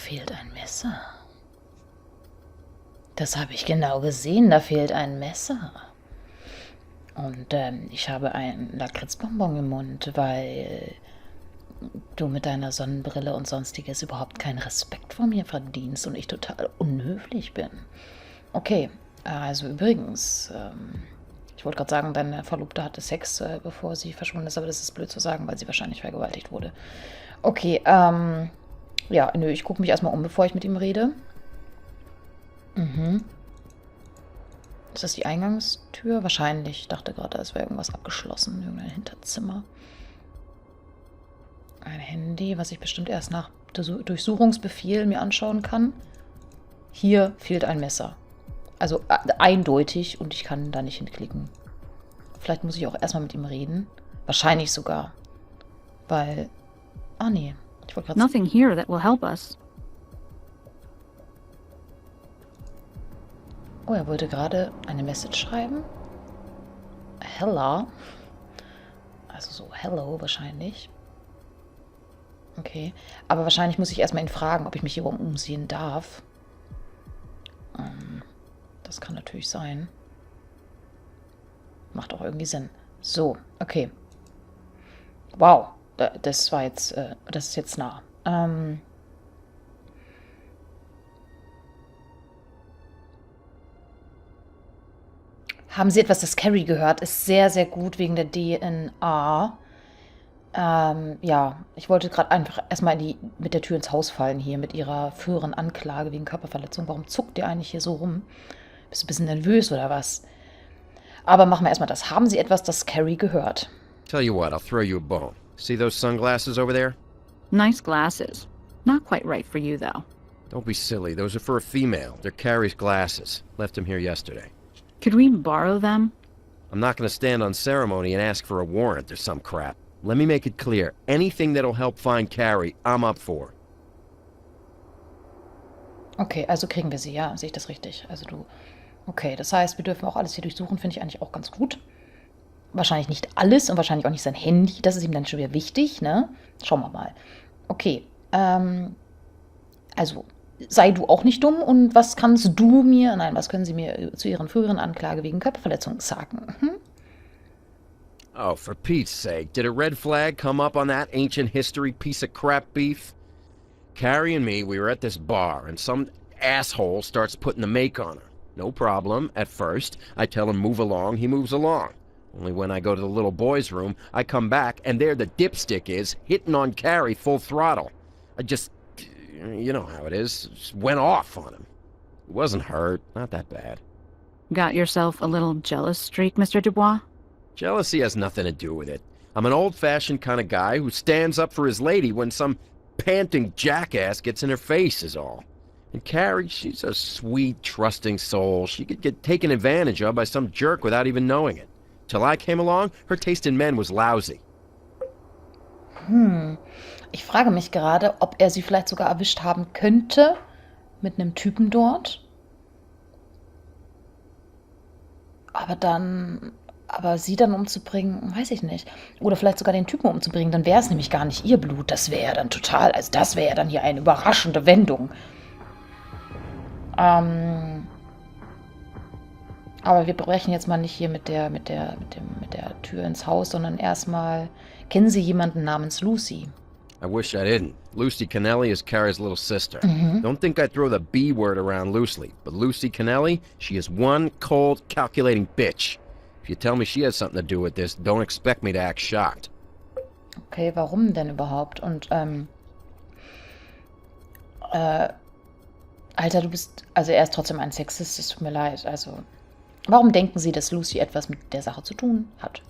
fehlt ein Messer. Das habe ich genau gesehen, da fehlt ein Messer. Und ich habe einen Lakritzbonbon im Mund, weil du mit deiner Sonnenbrille und sonstiges überhaupt keinen Respekt vor mir verdienst und ich total unhöflich bin. Okay, also übrigens, ich wollte gerade sagen, deine Verlobte hatte Sex, bevor sie verschwunden ist, aber das ist blöd zu sagen, weil sie wahrscheinlich vergewaltigt wurde. Okay, ja, nö, ich gucke mich erstmal um, bevor ich mit ihm rede. Ist das die Eingangstür? Wahrscheinlich. Ich dachte gerade, es wäre irgendwas abgeschlossen. Irgendein Hinterzimmer. Ein Handy, was ich bestimmt erst nach Durchsuchungsbefehl mir anschauen kann. Hier fehlt ein Messer. Also eindeutig und ich kann da nicht hinklicken. Vielleicht muss ich auch erstmal mit ihm reden. Wahrscheinlich sogar. Weil... Ah, nee. Ich wollte gerade... Nothing here that will help us. Oh, er wollte gerade eine Message schreiben. Hello. Also so hello wahrscheinlich. Okay. Aber wahrscheinlich muss ich erstmal ihn fragen, ob ich mich hier umsehen darf. Das kann natürlich sein. Macht auch irgendwie Sinn. So, okay. Wow. Das war jetzt, das ist jetzt nah. Haben Sie etwas, das Carrie gehört? Ist sehr, sehr gut wegen der DNA. Ja, ich wollte gerade einfach erstmal mit der Tür ins Haus fallen hier, mit Ihrer früheren Anklage wegen Körperverletzung. Warum zuckt ihr eigentlich hier so rum? Bist du ein bisschen nervös oder was? Aber machen wir erstmal das. Haben Sie etwas, das Carrie gehört? Tell you what, I'll throw you a bone. See those sunglasses over there? Nice glasses. Not quite right for you, though. Don't be silly, those are for a female. They're Carrie's glasses. Left them here yesterday. Could we borrow them? I'm not gonna stand on ceremony and ask for a warrant or some crap. Let me make it clear. Anything that'll help find Carrie, I'm up for. Okay, also kriegen wir sie, ja, sehe ich das richtig. Also du. Okay, das heißt, wir dürfen auch alles hier durchsuchen, finde ich eigentlich auch ganz gut. Wahrscheinlich nicht alles und wahrscheinlich auch nicht sein Handy. Das ist ihm dann schon wieder wichtig, ne? Schauen wir mal. Okay, also sei du auch nicht dumm und was kannst du mir, nein, was können Sie mir zu Ihren früheren Anklage wegen Körperverletzung sagen? Oh, for Pete's sake, did a red flag come up on that ancient history piece of crap beef? Carrie and me, we were at this bar, and some asshole starts putting the make on her. No problem, at first. I tell him move along, he moves along. Only when I go to the little boy's room, I come back, and there the dipstick is, hitting on Carrie full throttle. I just, you know how it is, just went off on him. He wasn't hurt, not that bad. Got yourself a little jealous streak, Mr. Dubois? Jealousy has nothing to do with it. I'm an old-fashioned kind of guy who stands up for his lady when some panting jackass gets in her face is all. And Carrie, she's a sweet, trusting soul. She could get taken advantage of by some jerk without even knowing it. Till I came along, her taste in men was lousy. Ich frage mich gerade, ob er sie vielleicht sogar erwischt haben könnte mit einem Typen dort. Aber sie dann umzubringen, weiß ich nicht. Oder vielleicht sogar den Typen umzubringen, dann wäre es nämlich gar nicht ihr Blut. Das wäre ja dann total, also das wäre ja dann hier eine überraschende Wendung. Aber wir brechen jetzt mal nicht hier mit der Tür ins Haus, sondern erstmal, kennen Sie jemanden namens Lucy? I wish I didn't. Lucy Kennelly is Carrie's little sister. Don't think I throw the B word around loosely, but Lucy Kennelly, she is one cold, calculating bitch. If you tell me she has something to do with this, don't expect me to act shocked. Okay, warum denn überhaupt? Und, Alter, also er ist trotzdem ein Sexist, es tut mir leid, also, warum denken Sie, dass Lucy etwas mit der Sache zu tun hat?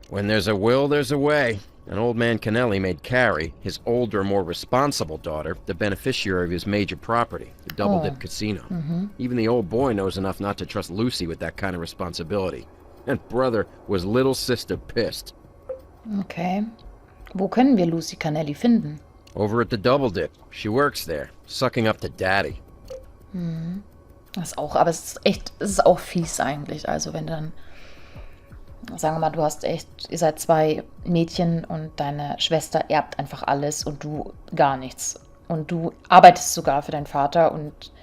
When there's a will, there's a way. And old man Kennelly made Carrie, his older, more responsible daughter, the beneficiary of his major property, the Double Dip Casino. Even the old boy knows enough not to trust Lucy with that kind of responsibility. And brother, was little sister pissed. Okay. Wo können wir Lucy Kennelly finden? Over at the Double Dip. She works there, sucking up to Daddy. Das ist auch, aber es ist auch fies eigentlich. Also wenn dann, sagen wir mal, ihr seid zwei Mädchen und deine Schwester erbt einfach alles und du gar nichts. Und du arbeitest sogar für deinen Vater und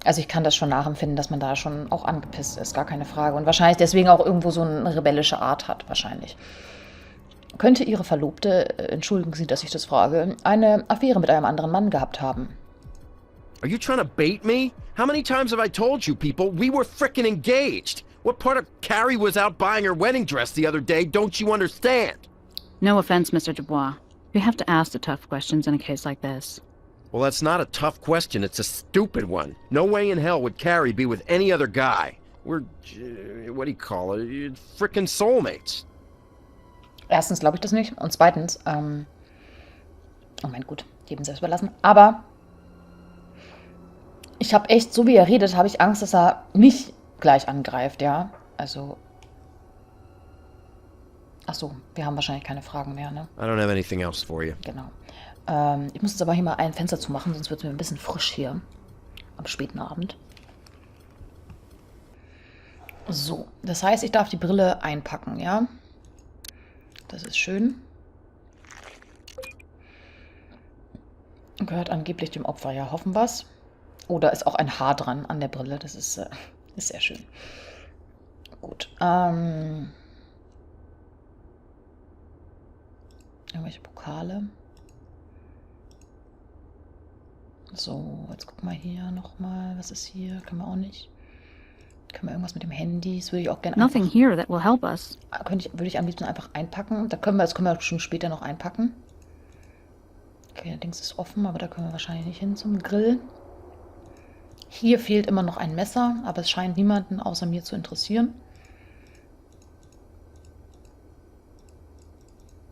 also ich kann das schon nachempfinden, dass man da schon auch angepisst ist, gar keine Frage. Und wahrscheinlich deswegen auch irgendwo so eine rebellische Art hat, wahrscheinlich. Könnte Ihre Verlobte, entschuldigen Sie, dass ich das frage, eine Affäre mit einem anderen Mann gehabt haben? Are you trying to bait me? How many times have I told you people we were frickin' engaged? What part of Carrie was out buying her wedding dress the other day don't you understand? No offense, Mr. Dubois. You have to ask the tough questions in a case like this. Well, that's not a tough question. It's a stupid one. No way in hell would Carrie be with any other guy. We're, what do you call it? Frickin' soulmates. Erstens glaube ich das nicht. Und zweitens, oh mein Gott, jedem selbst überlassen. Aber ich habe echt, so wie er redet, habe ich Angst, dass er mich gleich angreift, ja. Also. Ach so, wir haben wahrscheinlich keine Fragen mehr, ne? I don't have anything else for you. Genau. Ich muss jetzt aber hier mal ein Fenster zumachen, sonst wird es mir ein bisschen frisch hier. Am späten Abend. So, das heißt, ich darf die Brille einpacken, ja? Das ist schön. Gehört angeblich dem Opfer, ja, hoffen wir's. Oder ist auch ein Haar dran an der Brille, das ist sehr schön. Gut, irgendwelche Pokale. So, jetzt gucken wir hier nochmal. Was ist hier? Können wir auch nicht. Können wir irgendwas mit dem Handy? Das würde ich auch gerne Nothing here that will help us. würde ich am liebsten einfach einpacken. Das können wir schon später noch einpacken. Okay, der Dings ist offen, aber da können wir wahrscheinlich nicht hin zum Grill. Hier fehlt immer noch ein Messer, aber es scheint niemanden außer mir zu interessieren.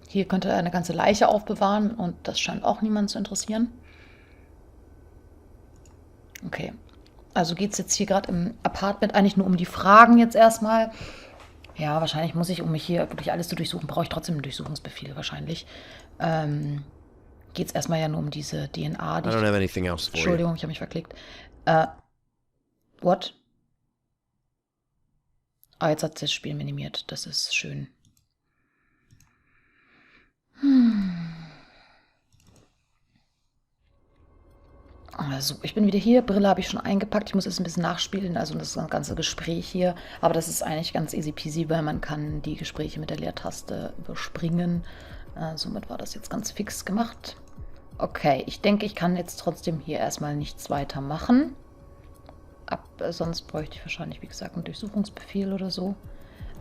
Hier könnte er eine ganze Leiche aufbewahren und das scheint auch niemanden zu interessieren. Okay, also geht es jetzt hier gerade im Apartment eigentlich nur um die Fragen jetzt erstmal. Ja, wahrscheinlich muss ich, um mich hier wirklich alles zu durchsuchen, brauche ich trotzdem einen Durchsuchungsbefehl wahrscheinlich. Geht es erstmal ja nur um diese DNA. I don't have anything else for you. Entschuldigung, ich habe mich verklickt. What? Ah, jetzt hat das Spiel minimiert. Das ist schön. Also, ich bin wieder hier. Brille habe ich schon eingepackt. Ich muss jetzt ein bisschen nachspielen, also das ganze Gespräch hier. Aber das ist eigentlich ganz easy peasy, weil man kann die Gespräche mit der Leertaste überspringen. Somit war das jetzt ganz fix gemacht. Okay, ich denke, ich kann jetzt trotzdem hier erstmal nichts weiter machen. Sonst bräuchte ich wahrscheinlich, wie gesagt, einen Durchsuchungsbefehl oder so.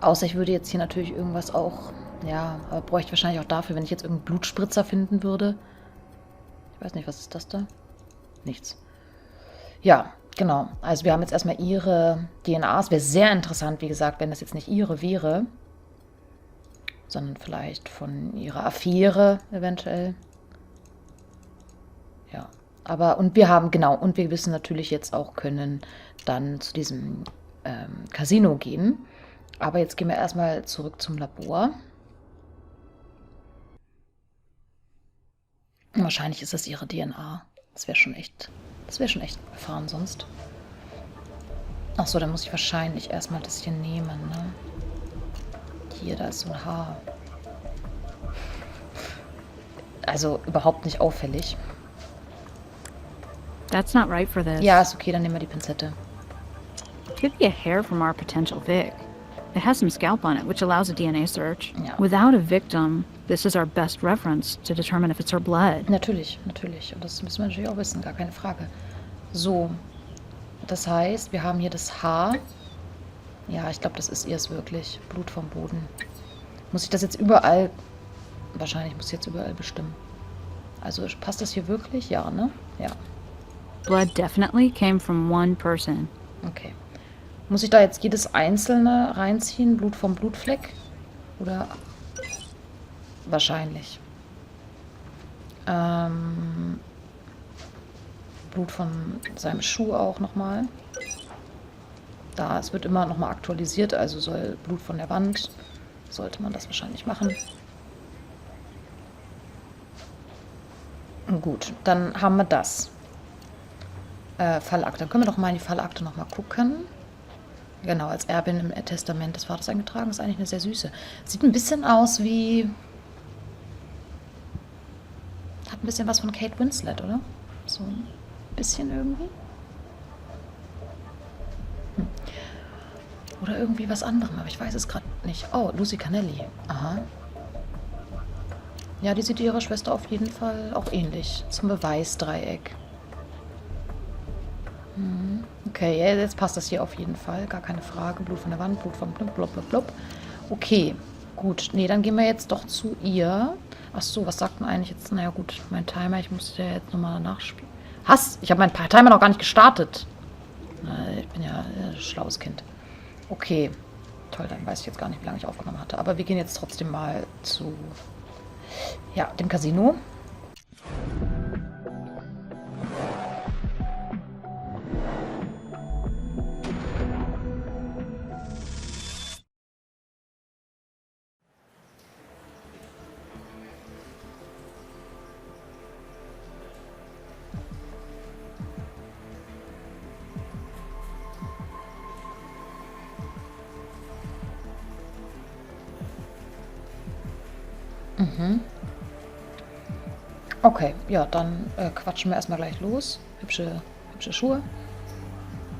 Außer ich würde jetzt hier natürlich irgendwas auch, ja, aber bräuchte ich wahrscheinlich auch dafür, wenn ich jetzt irgendeinen Blutspritzer finden würde. Ich weiß nicht, was ist das da? Nichts. Ja, genau. Also wir haben jetzt erstmal ihre DNAs. Wäre sehr interessant, wie gesagt, wenn das jetzt nicht ihre wäre, sondern vielleicht von ihrer Affäre eventuell. Ja, aber und wir haben, genau, und wir wissen natürlich jetzt auch, können dann zu diesem Casino gehen. Aber jetzt gehen wir erstmal zurück zum Labor. Wahrscheinlich ist das ihre DNA. Das wäre schon echt abgefahren sonst. Ach so, dann muss ich wahrscheinlich erstmal das hier nehmen, ne? Hier, da ist so ein Haar. Also überhaupt nicht auffällig. That's not right for this. Ja, ist okay, dann nehmen wir die Pinzette. Could be a hair from our potential Vic. It has some scalp on it, which allows a DNA search. Ja. Without a victim, this is our best reference to determine if it's her blood. Natürlich, natürlich. Und das müssen wir natürlich auch wissen, gar keine Frage. So, das heißt, wir haben hier das Haar. Ja, ich glaube, das ist ihr es wirklich. Blut vom Boden. Muss ich das jetzt überall... Wahrscheinlich muss ich jetzt überall bestimmen. Also, passt das hier wirklich? Ja, ne? Ja. Blood definitely came from one person. Okay. Muss ich da jetzt jedes einzelne reinziehen? Blut vom Blutfleck? Oder... Wahrscheinlich. Blut von seinem Schuh auch nochmal. Da, es wird immer nochmal aktualisiert, also soll Blut von der Wand. Sollte man das wahrscheinlich machen. Gut, dann haben wir das. Fallakte. Dann können wir doch mal in die Fallakte nochmal gucken. Genau, als Erbin im Testament des Vaters eingetragen. Das ist eigentlich eine sehr süße. Sieht ein bisschen aus wie... Hat ein bisschen was von Kate Winslet, oder? So ein bisschen irgendwie. Oder irgendwie was anderem, aber ich weiß es gerade nicht. Oh, Lucy Canelli. Aha. Ja, die sieht ihrer Schwester auf jeden Fall auch ähnlich. Zum Beweisdreieck. Okay, ja, jetzt passt das hier auf jeden Fall. Gar keine Frage. Blut von der Wand, Blut vom blub, blub, blub, blub. Okay, gut. Nee, dann gehen wir jetzt doch zu ihr. Ach so, was sagt man eigentlich jetzt? Naja gut, mein Timer, ich muss ja jetzt nochmal nachspielen. Hass, ich habe meinen Timer noch gar nicht gestartet. Ich bin ja ein schlaues Kind. Okay, toll, dann weiß ich jetzt gar nicht, wie lange ich aufgenommen hatte. Aber wir gehen jetzt trotzdem mal zu, ja, dem Casino. Okay, ja, dann quatschen wir erstmal gleich los. Hübsche Schuhe.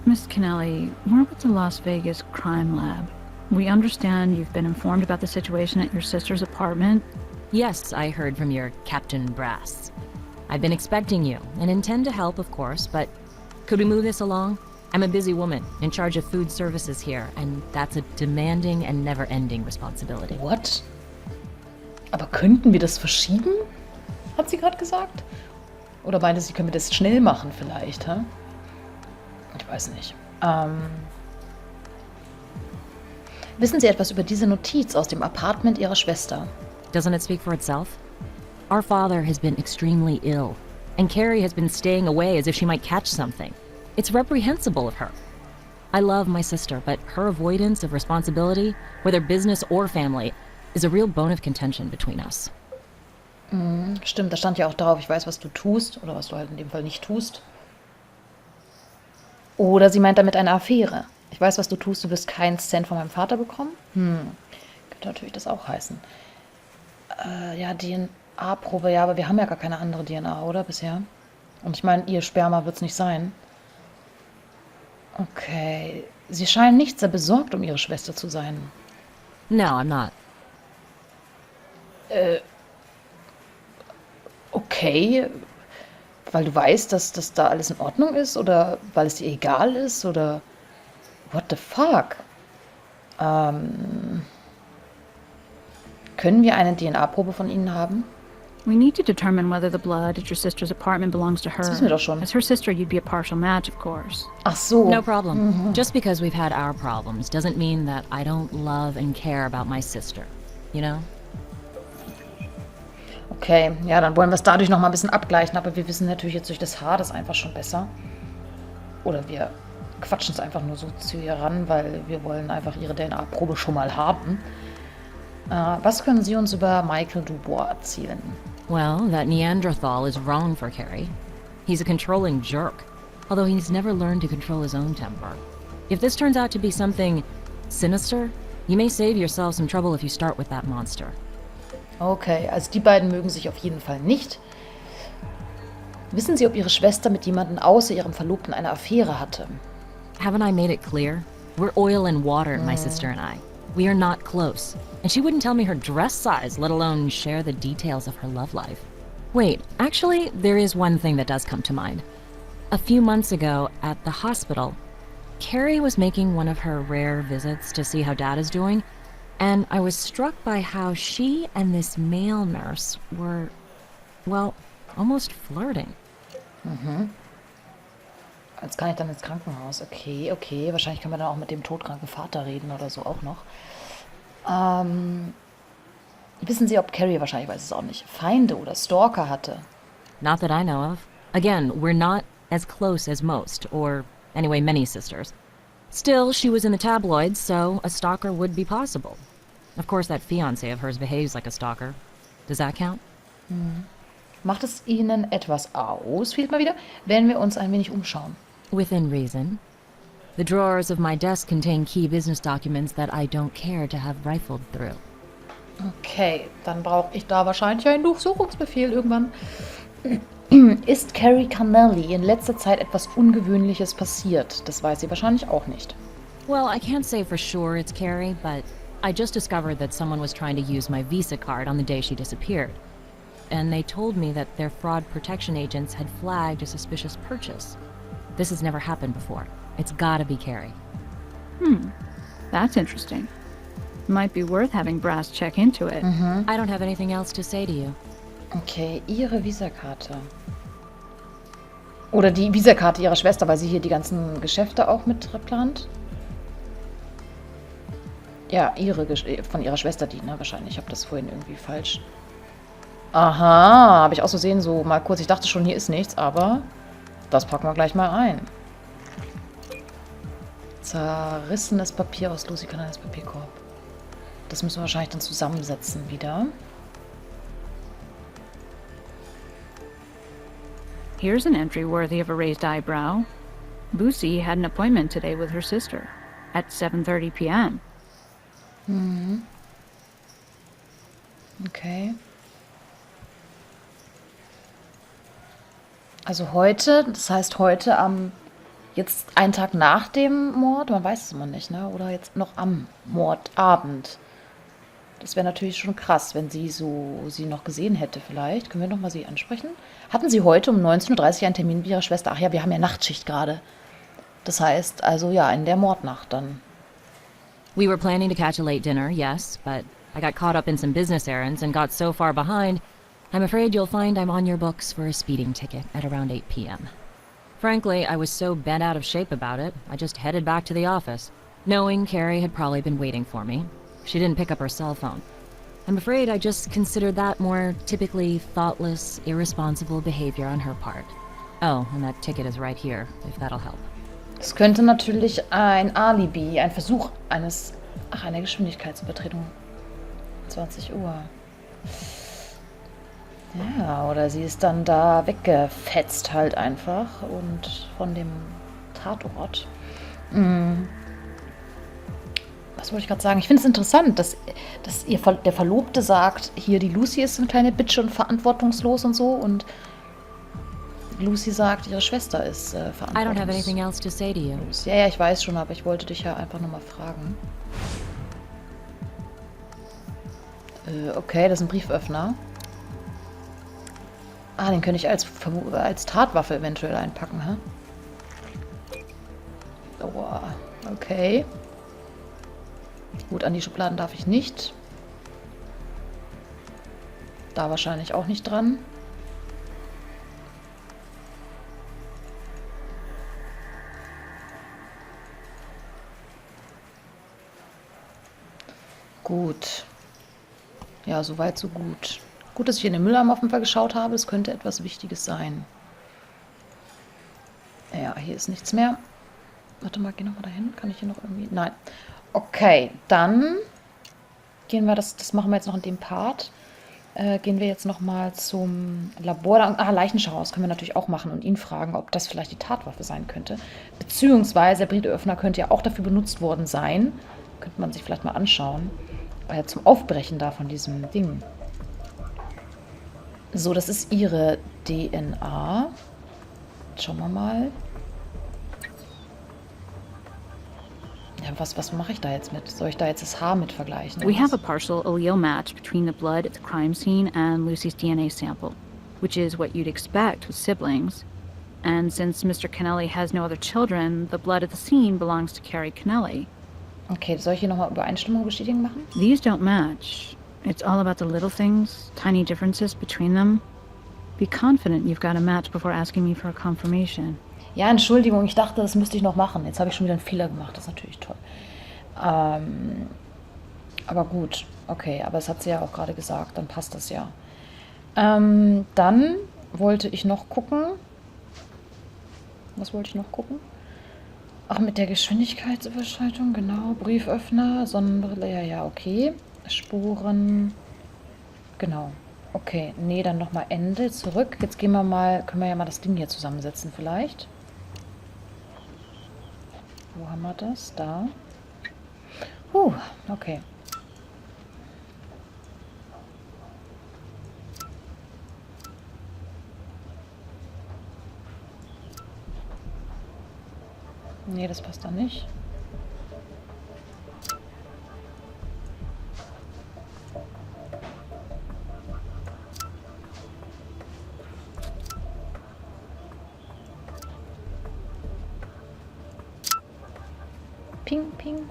Miss Kennelly, we're with the Las Vegas Crime Lab. We understand you've been informed about the situation at your sister's apartment. Yes, I heard from your Captain Brass. I've been expecting you, and intend to help, of course, but could we move this along? I'm a busy woman, in charge of food services here, and that's a demanding and never-ending responsibility. What? Aber könnten wir das verschieben? Hat sie gerade gesagt? Oder meinte sie, können wir das schnell machen vielleicht, hä? Ich weiß nicht. Wissen Sie etwas über diese Notiz aus dem Apartment Ihrer Schwester? Doesn't it speak for itself? Our father has been extremely ill, and Carrie has been staying away as if she might catch something. It's reprehensible of her. I love my sister, but her avoidance of responsibility, whether business or family, is a real bone of contention between us. Stimmt, da stand ja auch drauf, ich weiß, was du tust, oder was du halt in dem Fall nicht tust. Oder sie meint damit eine Affäre. Ich weiß, was du tust, du wirst keinen Cent von meinem Vater bekommen. Könnte natürlich das auch heißen. Ja, DNA-Probe, ja, aber wir haben ja gar keine andere DNA, oder, bisher? Und ich meine, ihr Sperma wird es nicht sein. Okay, sie scheinen nicht sehr besorgt um ihre Schwester zu sein. No, I'm not. Okay, weil du weißt, dass das da alles in Ordnung ist oder weil es dir egal ist oder what the fuck? Können wir eine DNA-Probe von ihnen haben? We need to determine whether the blood at your sister's apartment belongs to her. Das wissen wir doch schon. As her sister, you'd be a partial match, of course. Ach so. No problem. Just because we've had our problems doesn't mean that I don't love and care about my sister. You know? Okay, ja, dann wollen wir es dadurch noch mal ein bisschen abgleichen, aber wir wissen natürlich jetzt durch das Haar das einfach schon besser. Oder wir quatschen es einfach nur so zu ihr ran, weil wir wollen einfach ihre DNA-Probe schon mal haben. Was können Sie uns über Michael Dubois erzählen? Well, that Neanderthal is wrong for Carrie. He's a controlling jerk, although he's never learned to control his own temper. If this turns out to be something sinister, you may save yourself some trouble if you start with that monster. Okay, also die beiden mögen sich auf jeden Fall nicht. Wissen Sie, ob Ihre Schwester mit jemandem außer ihrem Verlobten eine Affäre hatte? Haven't I made it clear? We're oil and water, my sister and I. We are not close. And she wouldn't tell me her dress size, let alone share the details of her love life. Wait, actually, there is one thing that does come to mind. A few months ago, at the hospital, Carrie was making one of her rare visits to see how Dad is doing, and I was struck by how she and this male nurse were, well, almost flirting. Jetzt kann ich dann ins Krankenhaus. Okay, okay. Wahrscheinlich können wir dann auch mit dem todkranken Vater reden oder so auch noch. Wissen Sie, ob Carrie, wahrscheinlich weiß es auch nicht, Feinde oder Stalker hatte? Not that I know of. Again, we're not as close as most, or anyway, many sisters. Still, she was in the tabloids, so a stalker would be possible. Of course, that fiancé of hers behaves like a stalker. Does that count? Macht es Ihnen etwas aus, fehlt mal wieder, wenn wir uns ein wenig umschauen? Within reason. The drawers of my desk contain key business documents that I don't care to have rifled through. Okay, dann brauche ich da wahrscheinlich einen Durchsuchungsbefehl irgendwann. Ist Carrie Connelly in letzter Zeit etwas Ungewöhnliches passiert? Das weiß sie wahrscheinlich auch nicht. Well, I can't say for sure it's Carrie, but I just discovered that someone was trying to use my Visa card on the day she disappeared. And they told me that their fraud protection agents had flagged a suspicious purchase. This has never happened before. It's gotta be Carrie. That's interesting. Might be worth having Brass check into it. I don't have anything else to say to you. Okay, ihre Visakarte. Oder die Visakarte ihrer Schwester, weil sie hier die ganzen Geschäfte auch mit plant. Ja, von ihrer Schwester die, ne? Wahrscheinlich. Ich habe das vorhin irgendwie falsch. Aha, habe ich auch so sehen, so mal kurz. Ich dachte schon, hier ist nichts, aber das packen wir gleich mal ein. Zerrissenes Papier aus Lucy Connellys Papierkorb. Das müssen wir wahrscheinlich dann zusammensetzen wieder. Here's an entry worthy of a raised eyebrow. Lucy had an appointment today with her sister at 7:30 p.m. Okay. Also heute, das heißt heute jetzt einen Tag nach dem Mord, man weiß es immer nicht, ne? Oder jetzt noch am Mordabend. Das wäre natürlich schon krass, wenn sie noch gesehen hätte vielleicht. Können wir nochmal sie ansprechen? Hatten Sie heute um 19:30 Uhr einen Termin mit Ihrer Schwester? Ach ja, wir haben ja Nachtschicht gerade. Das heißt, also ja, in der Mordnacht dann. We were planning to catch a late dinner, yes, but I got caught up in some business errands and got so far behind, I'm afraid you'll find I'm on your books for a speeding ticket at around 8 p.m. Frankly, I was so bent out of shape about it, I just headed back to the office, knowing Carrie had probably been waiting for me. She didn't pick up her cell phone. I'm afraid I just considered that more typically thoughtless, irresponsible behavior on her part. Oh, and that ticket is right here, if that'll help. Es könnte natürlich ein Alibi, ein Versuch einer Geschwindigkeitsübertretung. 20 Uhr. Ja, oder sie ist dann da weggefetzt halt einfach und von dem Tatort. Was wollte ich gerade sagen? Ich finde es interessant, dass der Verlobte sagt, hier die Lucy ist eine kleine Bitch und verantwortungslos und so und Lucy sagt, ihre Schwester ist I don't have anything verantwortungslos. else to say to you. Ja, ich weiß schon, aber ich wollte dich ja einfach nochmal fragen. Okay, das ist ein Brieföffner. Ah, den könnte ich als Tatwaffe eventuell einpacken, hä? Oh, okay. Gut, an die Schubladen darf ich nicht. Da wahrscheinlich auch nicht dran. Gut. Ja, soweit, so gut. Gut, dass ich in den Mülleimer auf jeden Fall geschaut habe. Es könnte etwas Wichtiges sein. Ja, hier ist nichts mehr. Warte mal, geh nochmal dahin. Kann ich hier noch irgendwie... Nein. Okay, dann gehen wir, das machen wir jetzt noch in dem Part. Gehen wir jetzt nochmal zum Labor. Leichenschau, das können wir natürlich auch machen und ihn fragen, ob das vielleicht die Tatwaffe sein könnte. Beziehungsweise der Brieföffner könnte ja auch dafür benutzt worden sein. Könnte man sich vielleicht mal anschauen. Zum Aufbrechen da von diesem Ding. So, das ist ihre DNA. Schauen wir mal. Ja, was mache ich da jetzt mit? Soll ich da jetzt das Haar mit vergleichen? We have a partial allele match between the blood at the crime scene and Lucy's DNA sample, which is what you'd expect with siblings. And since Mr. Kennelly has no other children, the blood at the scene belongs to Carrie Kennelly. Okay, soll ich hier nochmal Übereinstimmung bestätigen machen? These don't match. It's all about the little things, tiny differences between them. Be confident you've got a match before asking me for a confirmation. Ja, Entschuldigung, ich dachte, das müsste ich noch machen. Jetzt habe ich schon wieder einen Fehler gemacht. Das ist natürlich toll. Aber gut, okay. Aber das hat sie ja auch gerade gesagt. Dann passt das ja. Dann wollte ich noch gucken. Was wollte ich noch gucken? Ach, mit der Geschwindigkeitsüberschreitung, genau. Brieföffner, Sonnenbrille, ja, okay. Spuren, genau. Okay, nee, dann nochmal Ende, zurück. Jetzt gehen wir mal, können wir ja mal das Ding hier zusammensetzen vielleicht. Wo haben wir das? Da. Okay. Nee, das passt da nicht. Ping, ping.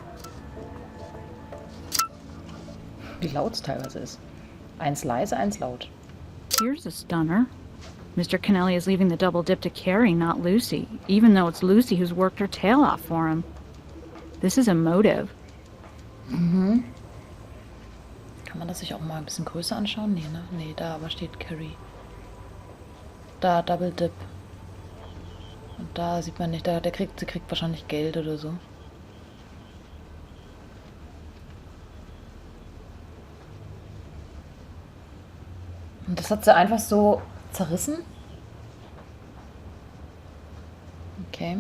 Wie laut es teilweise ist. Eins leise, eins laut. Here's a stunner. Mr. Kennelly is leaving the double dip to Carrie, not Lucy, even though it's Lucy who's worked her tail off for him. This is a motive. Mhm. Kann man das sich auch mal ein bisschen größer anschauen? Nee, ne? Nee, da aber steht Carrie. Da, Double Dip. Und da sieht man nicht, sie kriegt wahrscheinlich Geld oder so. Und das hat sie einfach so zerrissen? Okay.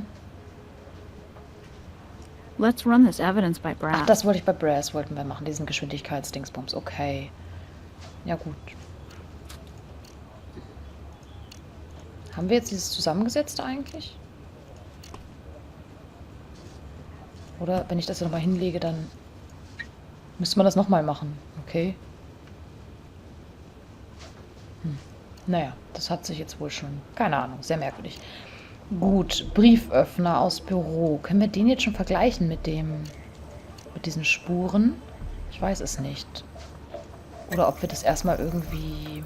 Let's run this evidence by Brass. Ach, das wollte ich bei Brass, wollten wir machen, diesen Geschwindigkeitsdingsbums. Okay. Ja, gut. Haben wir jetzt dieses Zusammengesetzte eigentlich? Oder wenn ich das nochmal hinlege, dann müsste man das nochmal machen. Okay. Naja, das hat sich jetzt wohl schon... Keine Ahnung, sehr merkwürdig. Gut, Brieföffner aus Büro. Können wir den jetzt schon vergleichen mit dem... mit diesen Spuren? Ich weiß es nicht. Oder ob wir das erstmal irgendwie...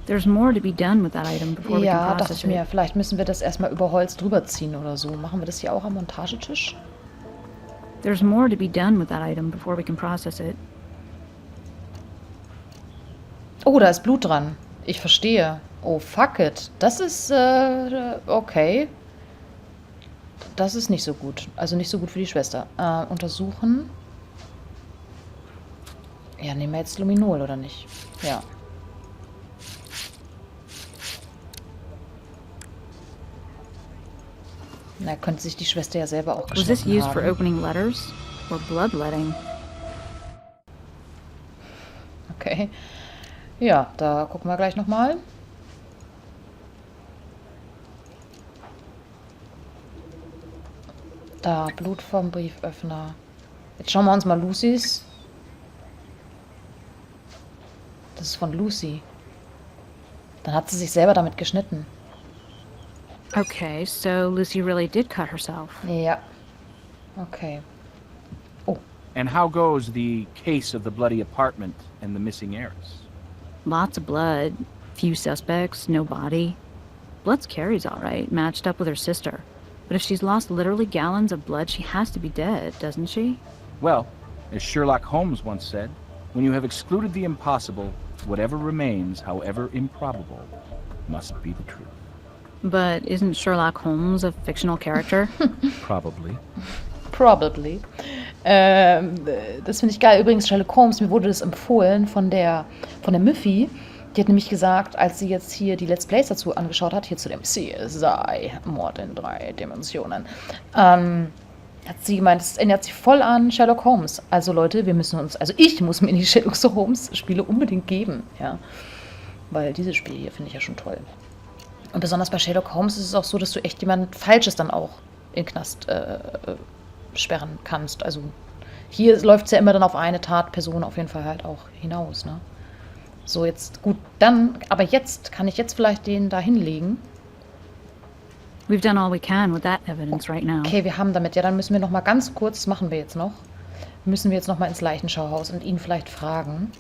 There's more to be done with that item before we Ja, can dachte process ich mir. it. Vielleicht müssen wir das erstmal über Holz drüber ziehen oder so. Machen wir das hier auch am Montagetisch? There's more to be done with that item before we can process it. Oh, da ist Blut dran. Ich verstehe. Oh, fuck it. Das ist, okay. Das ist nicht so gut. Also nicht so gut für die Schwester. Untersuchen. Ja, nehmen wir jetzt Luminol, oder nicht? Ja. Na, könnte sich die Schwester ja selber auch Was this geschnitten used for haben. opening letters or bloodletting? Okay. Ja, da gucken wir gleich nochmal. Da, Blut vom Brieföffner. Jetzt schauen wir uns mal Lucys. Das ist von Lucy. Dann hat sie sich selber damit geschnitten. Okay, so Lucy really did cut herself. Ja. Okay. And how goes the case of the bloody apartment and the missing heiress? Lots of blood, few suspects, no body. Blood's Carrie's all right, matched up with her sister. But if she's lost literally gallons of blood, she has to be dead, doesn't she? Well, as Sherlock Holmes once said, when you have excluded the impossible, whatever remains, however improbable, must be the truth. But isn't Sherlock Holmes a fictional character? Probably. Probably. Das finde ich geil. Übrigens, Sherlock Holmes, mir wurde das empfohlen von der Müffi. Die hat nämlich gesagt, als sie jetzt hier die Let's Plays dazu angeschaut hat, hier zu dem CSI, Mord in 3 Dimensionen, hat sie gemeint, es erinnert sich voll an Sherlock Holmes. Also Leute, ich muss mir die Sherlock Holmes Spiele unbedingt geben, ja. Weil dieses Spiel hier finde ich ja schon toll. Und besonders bei Sherlock Holmes ist es auch so, dass du echt jemand Falsches dann auch in den Knast sperren kannst. Also hier läuft es ja immer dann auf eine Tatperson auf jeden Fall halt auch hinaus, ne? So, jetzt, gut, dann, aber jetzt, kann ich jetzt vielleicht den da hinlegen? We've done all we can with that evidence right now. Okay, wir haben damit, ja, dann müssen wir noch mal ganz kurz, das machen wir jetzt noch, müssen wir jetzt noch mal ins Leichenschauhaus und ihn vielleicht fragen.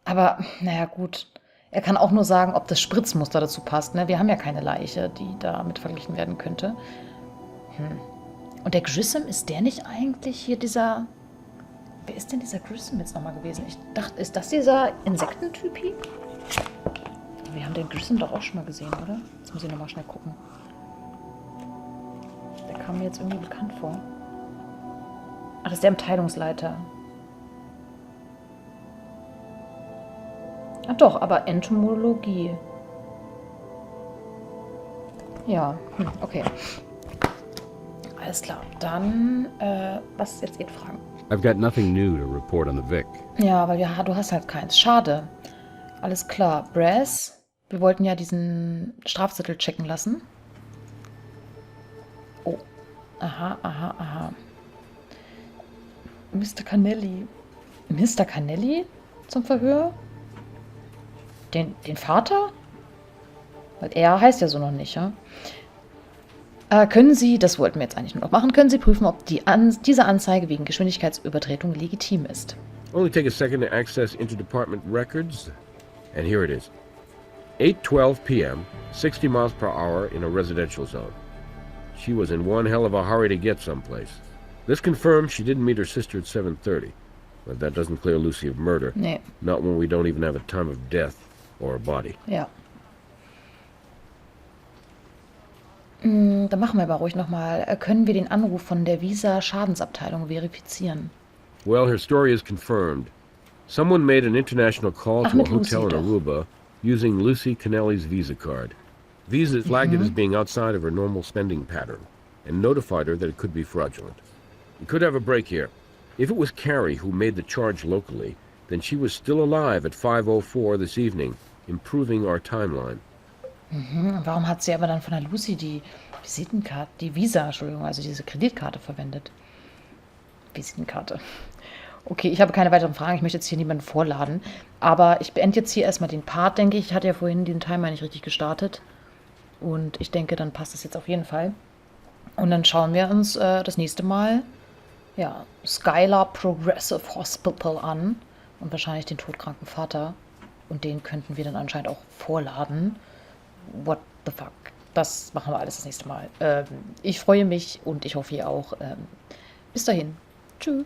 Aber, naja, gut, er kann auch nur sagen, ob das Spritzmuster dazu passt, ne? Wir haben ja keine Leiche, die damit verglichen werden könnte. Und der Grissom, ist der nicht eigentlich hier dieser... Wer ist denn dieser Grissom jetzt nochmal gewesen? Ich dachte, ist das dieser Insektentypi? Wir haben den Grissom doch auch schon mal gesehen, oder? Jetzt muss ich nochmal schnell gucken. Der kam mir jetzt irgendwie bekannt vor. Ach, das ist der Abteilungsleiter. Ah doch, aber Entomologie. Ja, okay. Alles klar. Dann, was ist jetzt Ihre Fragen? I've got nothing new to report on the Vic. Ja, weil du hast halt keins. Schade. Alles klar. Brass, wir wollten ja diesen Strafzettel checken lassen. Aha, aha, aha. Mr. Canelli. Mr. Canelli zum Verhör? Den Vater? Weil er heißt ja so noch nicht, ja? Können Sie, das wollten wir jetzt eigentlich nur noch machen, können Sie prüfen, ob diese Anzeige wegen Geschwindigkeitsübertretung legitim ist? Only take a second to access interdepartment records. And here it is. 8:12 p.m., 60 miles per hour in a residential zone. She was in one hell of a hurry to get someplace. This confirms she didn't meet her sister at 7:30. But that doesn't clear Lucy of murder. Nee. Not when we don't even have a time of death or a body. Ja. Dann machen wir aber ruhig nochmal. Können wir den Anruf von der Visa-Schadensabteilung verifizieren? Well, her story is confirmed. Someone made an international call to a mit Lucy hotel in doch. Aruba using Lucy Canelli's Visa card. Visa flagged it as being outside of her normal spending pattern and notified her that it could be fraudulent. We could have a break here. If it was Carrie who made the charge locally, then she was still alive at 5:04 this evening, improving our timeline. Warum hat sie aber dann von der Lucy die Visitenkarte, die Visa, Entschuldigung, also diese Kreditkarte verwendet? Visitenkarte. Okay, ich habe keine weiteren Fragen. Ich möchte jetzt hier niemanden vorladen. Aber ich beende jetzt hier erstmal den Part, denke ich. Ich hatte ja vorhin den Timer nicht richtig gestartet. Und ich denke, dann passt es jetzt auf jeden Fall. Und dann schauen wir uns das nächste Mal ja, Skylar Progressive Hospital an. Und wahrscheinlich den todkranken Vater. Und den könnten wir dann anscheinend auch vorladen. What the fuck? Das machen wir alles das nächste Mal. Ich freue mich und ich hoffe ihr auch. Bis dahin. Tschüss.